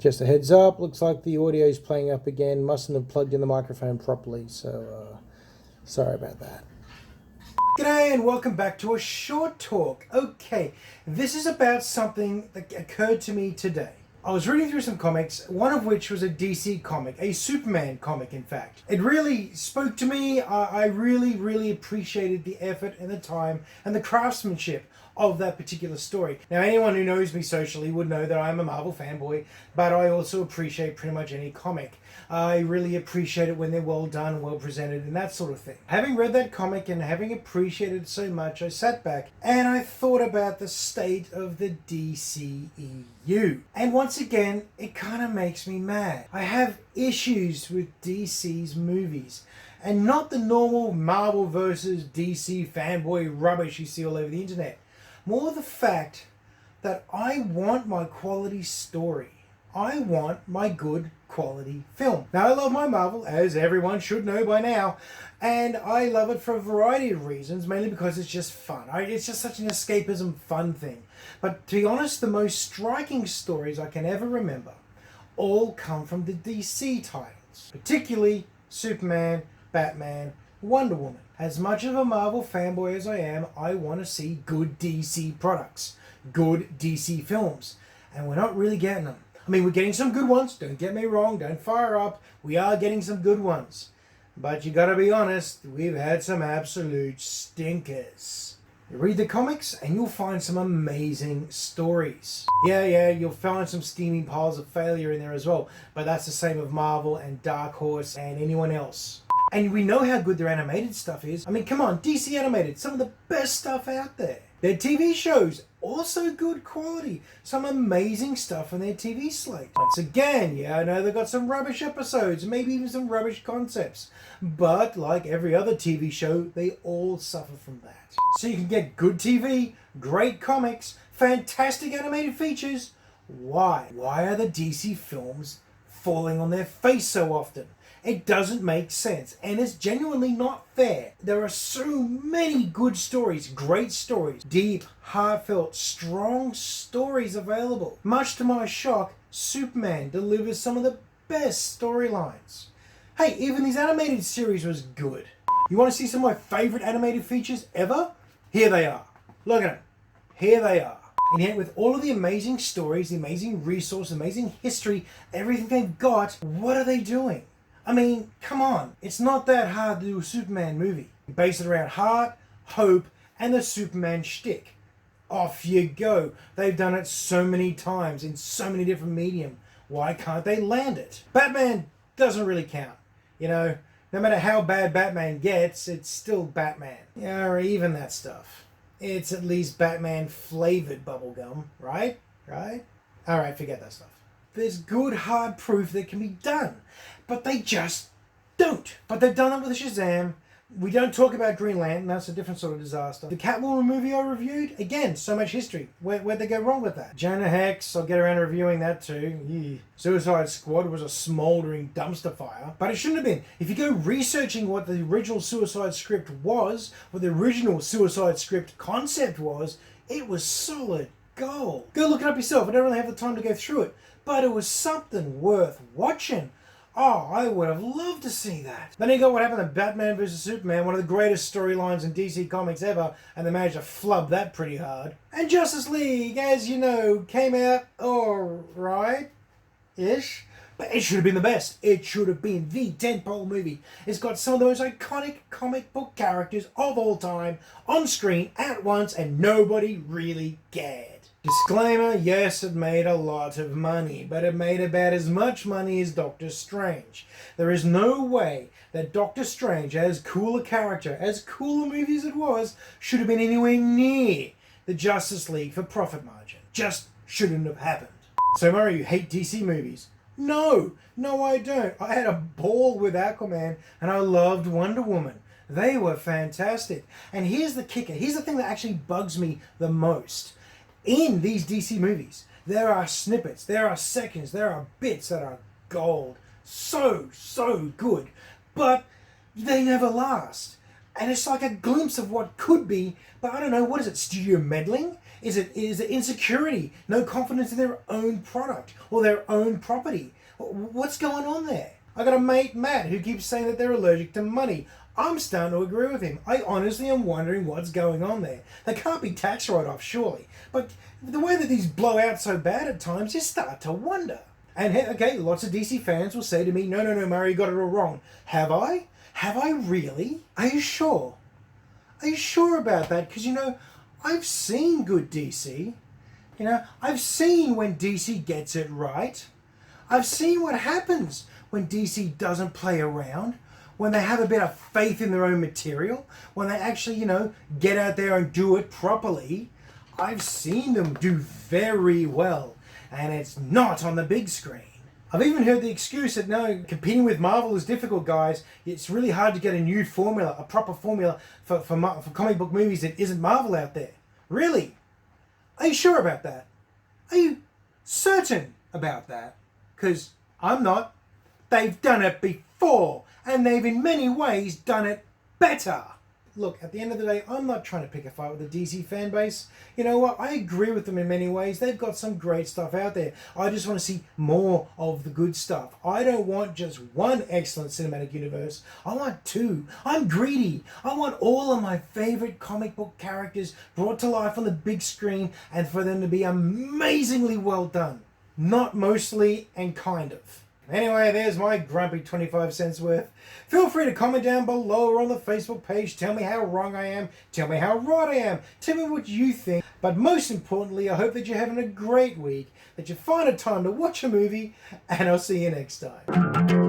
Just a heads up, looks like the audio is playing up again. Mustn't have plugged in the microphone properly, so sorry about that. G'day and welcome back to a short talk. Okay, this is about something that occurred to me today. I was reading through some comics, one of which was a DC comic, a Superman comic in fact. It really spoke to me. I really appreciated the effort and the time and the craftsmanship of that particular story. Now, anyone who knows me socially would know that I'm a Marvel fanboy, but I also appreciate pretty much any comic. I really appreciate it when they're well done, well presented, and that sort of thing. Having read that comic and having appreciated it so much, I sat back and I thought about the state of the DCEU. And once again, it kind of makes me mad. I have issues with DC's movies. And not the normal Marvel versus DC fanboy rubbish you see all over the internet. More the fact that I want my quality story. I want my good quality film. Now, I love my Marvel, as everyone should know by now, and I love it for a variety of reasons, mainly because it's just fun. It's just such an escapism fun thing. But to be honest, the most striking stories I can ever remember all come from the DC titles, particularly Superman, Batman, Wonder Woman. As much of a Marvel fanboy as I am, I want to see good DC products, good DC films, and we're not really getting them. I mean, we're getting some good ones, don't get me wrong, don't fire up, we are getting some good ones. But you gotta be honest, we've had some absolute stinkers. You read the comics and you'll find some amazing stories. Yeah, you'll find some steaming piles of failure in there as well, but that's the same of Marvel and Dark Horse and anyone else. And we know how good their animated stuff is. I mean, come on, DC Animated, some of the best stuff out there. Their TV shows, also good quality. Some amazing stuff on their TV slate. Once again, yeah, I know they've got some rubbish episodes, maybe even some rubbish concepts. But like every other TV show, they all suffer from that. So you can get good TV, great comics, fantastic animated features. Why? Why are the DC films falling on their face so often? It doesn't make sense, and it's genuinely not fair. There are so many good stories, great stories, deep, heartfelt, strong stories available. Much to my shock, Superman delivers some of the best storylines. Hey, even his animated series was good. You want to see some of my favorite animated features ever? Here they are. Look at them. Here they are. And yet with all of the amazing stories, the amazing resource, amazing history, everything they've got, what are they doing? I mean, come on. It's not that hard to do a Superman movie. Base it around heart, hope, and the Superman shtick. Off you go. They've done it so many times in so many different medium. Why can't they land it? Batman doesn't really count. You know, no matter how bad Batman gets, it's still Batman. Yeah, or even that stuff. It's at least Batman flavored bubblegum, right? Right? Alright, forget that stuff. There's good hard proof that can be done, but they just don't. But they've done it with Shazam. We don't talk about Green Lantern, that's a different sort of disaster. The Catwoman movie I reviewed, again, so much history. Where'd they go wrong with that? Jonah Hex, I'll get around to reviewing that too. Yeah. Suicide Squad was a smouldering dumpster fire, but it shouldn't have been. If you go researching what the original Suicide Script was, what the original Suicide Script concept was, it was solid gold. Go look it up yourself, I don't really have the time to go through it. But it was something worth watching. Oh, I would have loved to see that. Then you got what happened to Batman vs Superman, one of the greatest storylines in DC Comics ever, and they managed to flub that pretty hard. And Justice League, as you know, came out alright-ish. But it should have been the best. It should have been the tentpole movie. It's got some of those iconic comic book characters of all time on screen at once, and nobody really cared. Disclaimer, yes, it made a lot of money, but it made about as much money as Doctor Strange. There is no way that Doctor Strange, as cool a character, as cool a movie as it was, should have been anywhere near the Justice League for profit margin. Just shouldn't have happened. So Murray, you hate DC movies? No, I don't. I had a ball with Aquaman, and I loved Wonder Woman. They were fantastic. And here's the kicker. Here's the thing that actually bugs me the most. In these DC movies, there are snippets, there are seconds, there are bits that are gold. So good. But they never last. And it's like a glimpse of what could be, but I don't know, what is it, studio meddling? Is it insecurity, no confidence in their own product or their own property? What's going on there? I got a mate, Matt, who keeps saying that they're allergic to money. I'm starting to agree with him. I honestly am wondering what's going on there. They can't be tax write-offs, surely. But the way that these blow out so bad at times, you start to wonder. And okay, lots of DC fans will say to me, no, Murray, you got it all wrong. Have I? Have I really? Are you sure? Are you sure about that? Because, I've seen good DC. I've seen when DC gets it right. I've seen what happens when DC doesn't play around, when they have a bit of faith in their own material, when they actually, get out there and do it properly. I've seen them do very well, and it's not on the big screen. I've even heard the excuse that, no, competing with Marvel is difficult, guys. It's really hard to get a new formula, a proper formula for comic book movies that isn't Marvel out there. Really? Are you sure about that? Are you certain about that? Because I'm not. They've done it before, and they've in many ways done it better. Look, at the end of the day, I'm not trying to pick a fight with the DC fan base. You know what? I agree with them in many ways. They've got some great stuff out there. I just want to see more of the good stuff. I don't want just one excellent cinematic universe. I want two. I'm greedy. I want all of my favorite comic book characters brought to life on the big screen and for them to be amazingly well done. Not mostly and kind of. Anyway, there's my grumpy 25 cents worth. Feel free to comment down below or on the Facebook page. Tell me how wrong I am. Tell me how right I am. Tell me what you think. But most importantly, I hope that you're having a great week, that you find a time to watch a movie, and I'll see you next time.